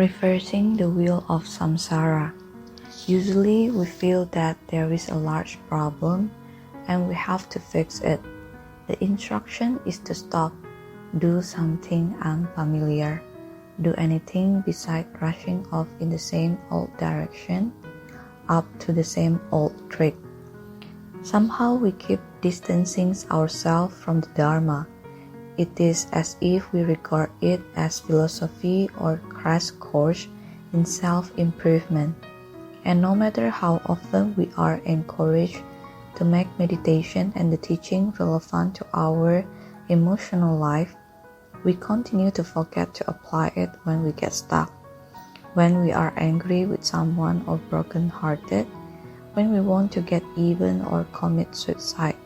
Reversing the wheel of Samsara. Usually we feel that there is a large problem and we have to fix it. The instruction is to stop, do something unfamiliar, do anything beside rushing off in the same old direction, up to the same old trick. Somehow we keep distancing ourselves from the Dharma. It is as if we regard it as philosophy or crash course in self-improvement. And no matter how often we are encouraged to make meditation and the teaching relevant to our emotional life, we continue to forget to apply it when we get stuck, when we are angry with someone or broken-hearted, when we want to get even or commit suicide.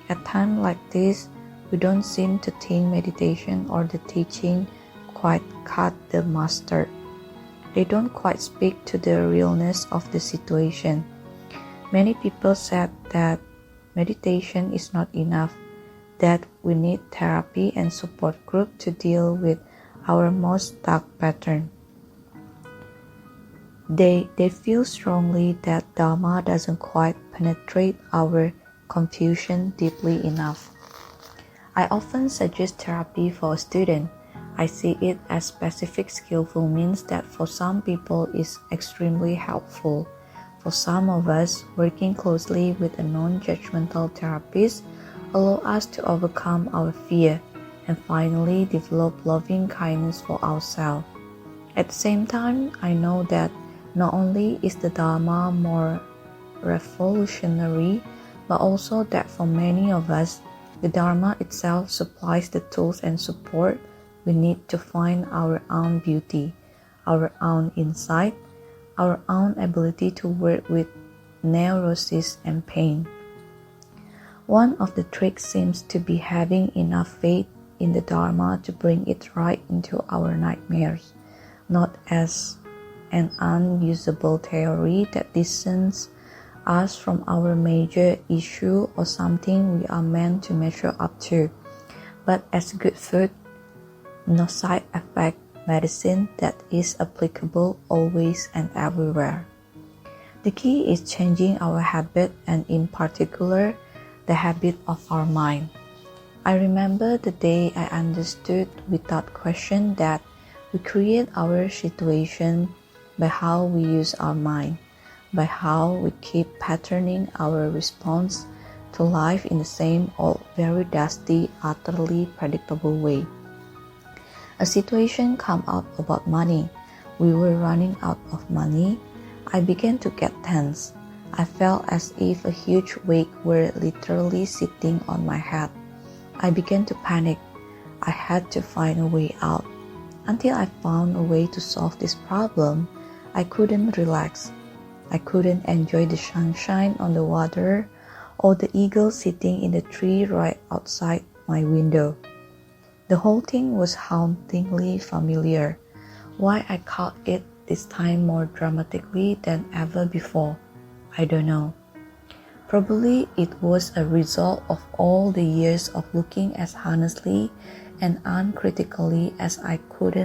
At times like this, we don't seem to think meditation or the teaching quite cut the mustard. They don't quite speak to the realness of the situation. Many people said that meditation is not enough, that we need therapy and support group to deal with our most stuck pattern. They feel strongly that Dharma doesn't quite penetrate our confusion deeply enough. I often suggest therapy for a student. I see it as specific skillful means that for some people is extremely helpful. For some of us, working closely with a non-judgmental therapist allow us to overcome our fear and finally develop loving kindness for ourselves. At the same time, I know that not only is the Dharma more revolutionary, but also that for many of us, the Dharma itself supplies the tools and support we need to find our own beauty, our own insight, our own ability to work with neurosis and pain. One of the tricks seems to be having enough faith in the Dharma to bring it right into our nightmares, not as an unusable theory that distances us from our major issue or something we are meant to measure up to, but as good food, no side effect medicine that is applicable always and everywhere. The key is changing our habit and in particular, the habit of our mind. I remember the day I understood without question that we create our situation by how we use our mind, by how we keep patterning our response to life in the same old, very dusty, utterly predictable way. A situation came up about money. We were running out of money. I began to get tense. I felt as if a huge weight were literally sitting on my head. I began to panic. I had to find a way out. Until I found a way to solve this problem, I couldn't relax. I couldn't enjoy the sunshine on the water or the eagle sitting in the tree right outside my window. The whole thing was hauntingly familiar. Why I caught it this time more dramatically than ever before, I don't know. Probably it was a result of all the years of looking as honestly and uncritically as I could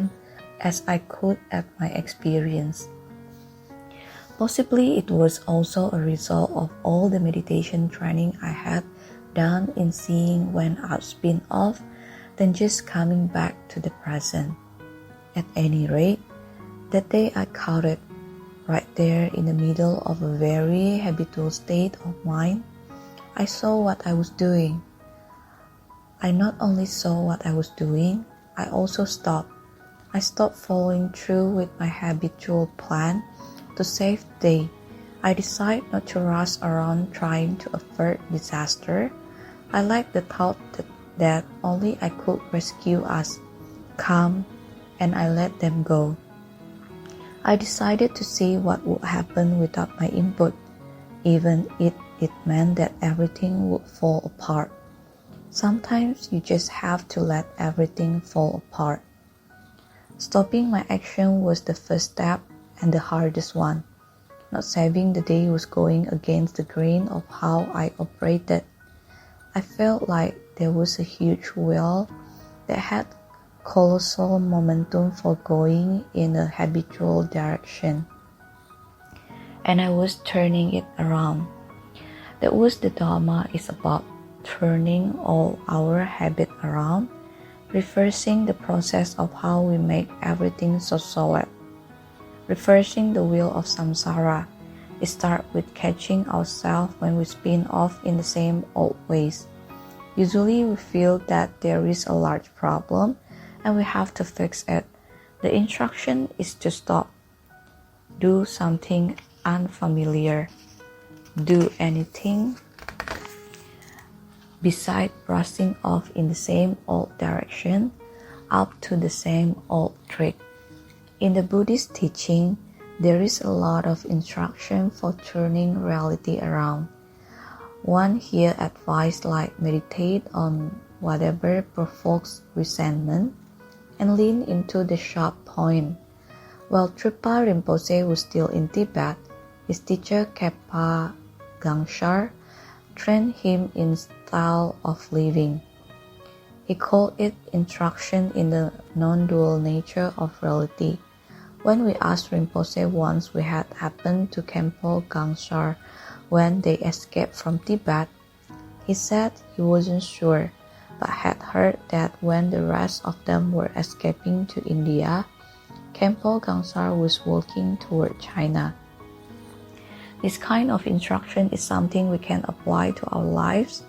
at my experience. Possibly it was also a result of all the meditation training I had done in seeing when I've been off, then just coming back to the present. At any rate, that day I caught it, right there in the middle of a very habitual state of mind. I saw what I was doing. I not only saw what I was doing, I also stopped. I stopped following through with my habitual plan to save the day. I decided not to rush around trying to avert disaster. I liked the thought that only I could rescue us, calm, and I let them go. I decided to see what would happen without my input, even if it meant that everything would fall apart. Sometimes you just have to let everything fall apart. Stopping my action was the first step and the hardest one. Not saving the day was going against the grain of how I operated. I felt like there was a huge wheel that had colossal momentum for going in a habitual direction, and I was turning it around. That was the Dharma is about, turning all our habit around, reversing the process of how we make everything so solid, reversing the wheel of Samsara. It starts with catching ourselves when we spin off in the same old ways. Usually we feel that there is a large problem and we have to fix it. The instruction is to stop. Do something unfamiliar. Do anything beside brushing off in the same old direction, up to the same old trick. In the Buddhist teaching, there is a lot of instruction for turning reality around. One here advised like meditate on whatever provokes resentment and lean into the sharp point. While Trippa Rinpoche was still in Tibet, his teacher Kepa Gangshar trained him in style of living. He called it instruction in the non-dual nature of reality. When we asked Rinpoche once what had happened to Khenpo Gangshar when they escaped from Tibet, he said he wasn't sure, but had heard that when the rest of them were escaping to India, Khenpo Gangshar was walking toward China. This kind of instruction is something we can apply to our lives,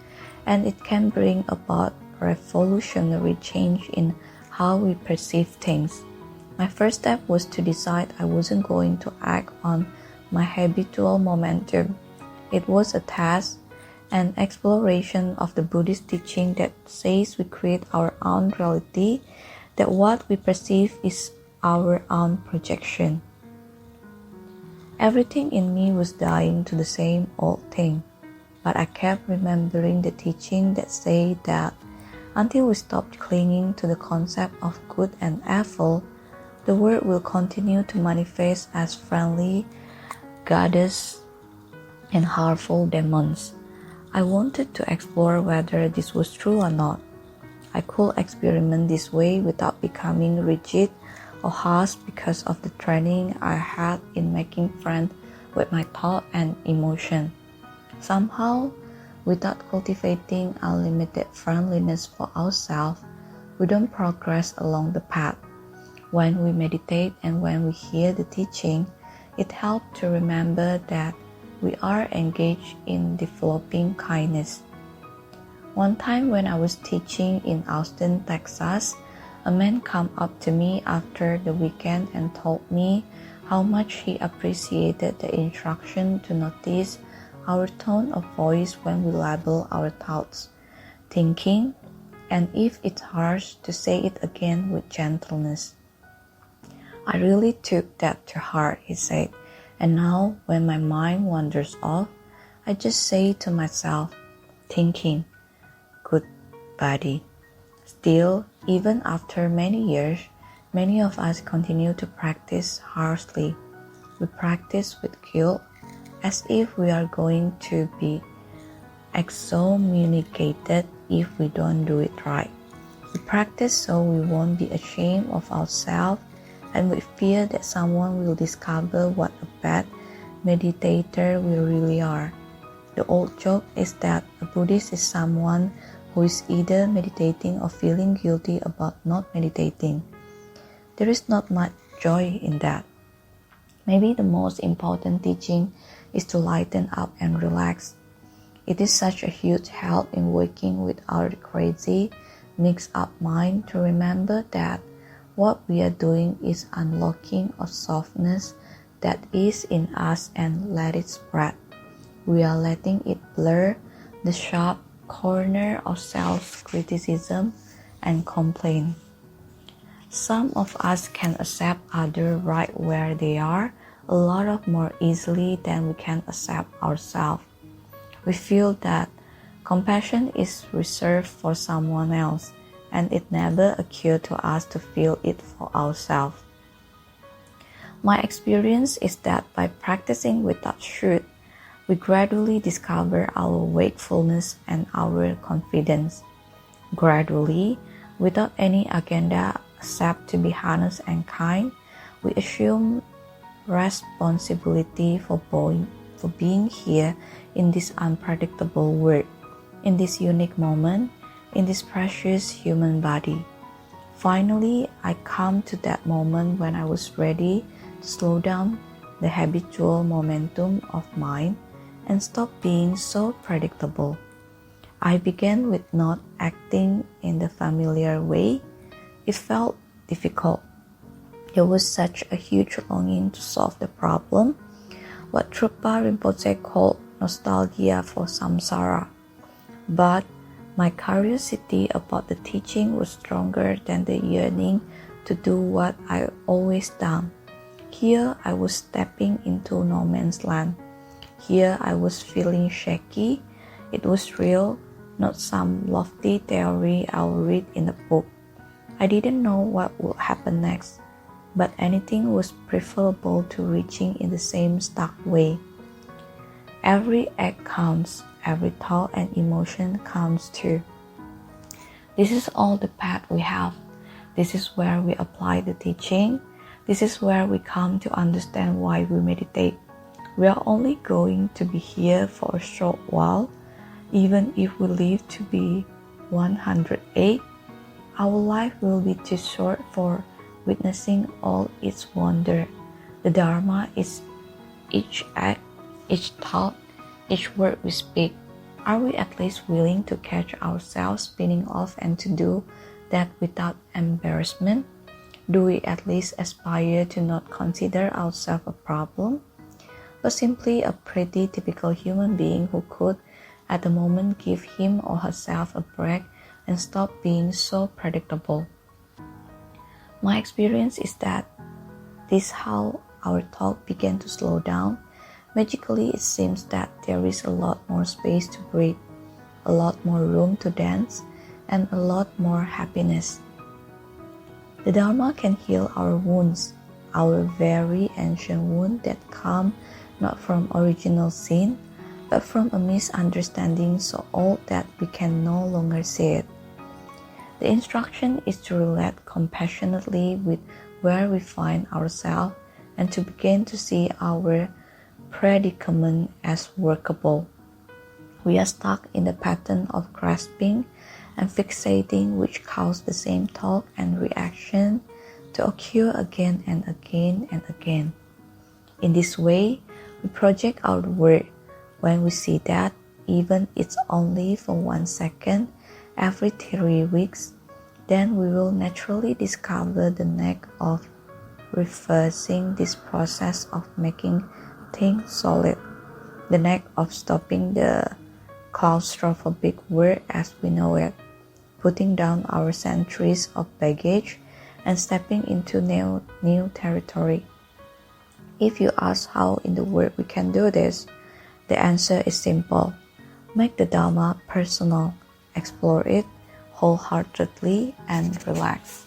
and it can bring about revolutionary change in how we perceive things. My first step was to decide I wasn't going to act on my habitual momentum. It was a task, an exploration of the Buddhist teaching that says we create our own reality, that what we perceive is our own projection. Everything in me was dying to the same old thing, but I kept remembering the teaching that said that until we stopped clinging to the concept of good and evil, the world will continue to manifest as friendly goddesses and harmful demons. I wanted to explore whether this was true or not. I could experiment this way without becoming rigid or harsh because of the training I had in making friends with my thought and emotion. Somehow, without cultivating unlimited friendliness for ourselves, we don't progress along the path. When we meditate and when we hear the teaching, it helps to remember that we are engaged in developing kindness. One time when I was teaching in Austin, Texas, a man came up to me after the weekend and told me how much he appreciated the instruction to notice our tone of voice when we label our thoughts, thinking, and if it's harsh, to say it again with gentleness. I really took that to heart, he said, and now when my mind wanders off, I just say to myself, thinking, good buddy. Still, even after many years, many of us continue to practice harshly. We practice with guilt, as if we are going to be excommunicated if we don't do it right. We practice so we won't be ashamed of ourselves, and we fear that someone will discover what a bad meditator we really are. The old joke is that a Buddhist is someone who is either meditating or feeling guilty about not meditating. There is not much joy in that. Maybe the most important teaching is to lighten up and relax. It is such a huge help in working with our crazy, mixed up mind to remember that what we are doing is unlocking a softness that is in us and let it spread. We are letting it blur the sharp corner of self-criticism and complaint. Some of us can accept others right where they are a lot of more easily than we can accept ourselves. We feel that compassion is reserved for someone else, and it never occurred to us to feel it for ourselves. My experience is that by practicing without should, we gradually discover our wakefulness and our confidence. Gradually, without any agenda accept to be honest and kind, we assume responsibility for being here in this unpredictable world, in this unique moment, in this precious human body. Finally, I come to that moment when I was ready to slow down the habitual momentum of mind and stop being so predictable. I began with not acting in the familiar way. It felt difficult. There was such a huge longing to solve the problem, what Trungpa Rinpoche called nostalgia for Samsara. But my curiosity about the teaching was stronger than the yearning to do what I always done. Here I was stepping into no man's land. Here I was feeling shaky. It was real, not some lofty theory I'll read in a book. I didn't know what would happen next, but anything was preferable to reaching in the same stuck way. Every act counts, every thought and emotion counts too. This is all the path we have. This is where we apply the teaching. This is where we come to understand why we meditate. We are only going to be here for a short while. Even if we live to be 108, our life will be too short for witnessing all its wonder. The Dharma is each act, each thought, each word we speak. Are we at least willing to catch ourselves spinning off and to do that without embarrassment? Do we at least aspire to not consider ourselves a problem, but simply a pretty typical human being who could at the moment give him or herself a break and stop being so predictable? My experience is that this is how our thought began to slow down. Magically, it seems that there is a lot more space to breathe, a lot more room to dance, and a lot more happiness. The Dharma can heal our wounds, our very ancient wounds that come not from original sin, but from a misunderstanding so old that we can no longer see it. The instruction is to relate compassionately with where we find ourselves and to begin to see our predicament as workable. We are stuck in the pattern of grasping and fixating, which cause the same thought and reaction to occur again and again and again. In this way, we project outward. When we see that, even it's only for 1 second every 3 weeks, then we will naturally discover the knack of reversing this process of making things solid, the knack of stopping the claustrophobic world as we know it, putting down our centuries of baggage and stepping into new territory. If you ask how in the world we can do this, the answer is simple. Make the Dharma personal, explore it wholeheartedly, and relax.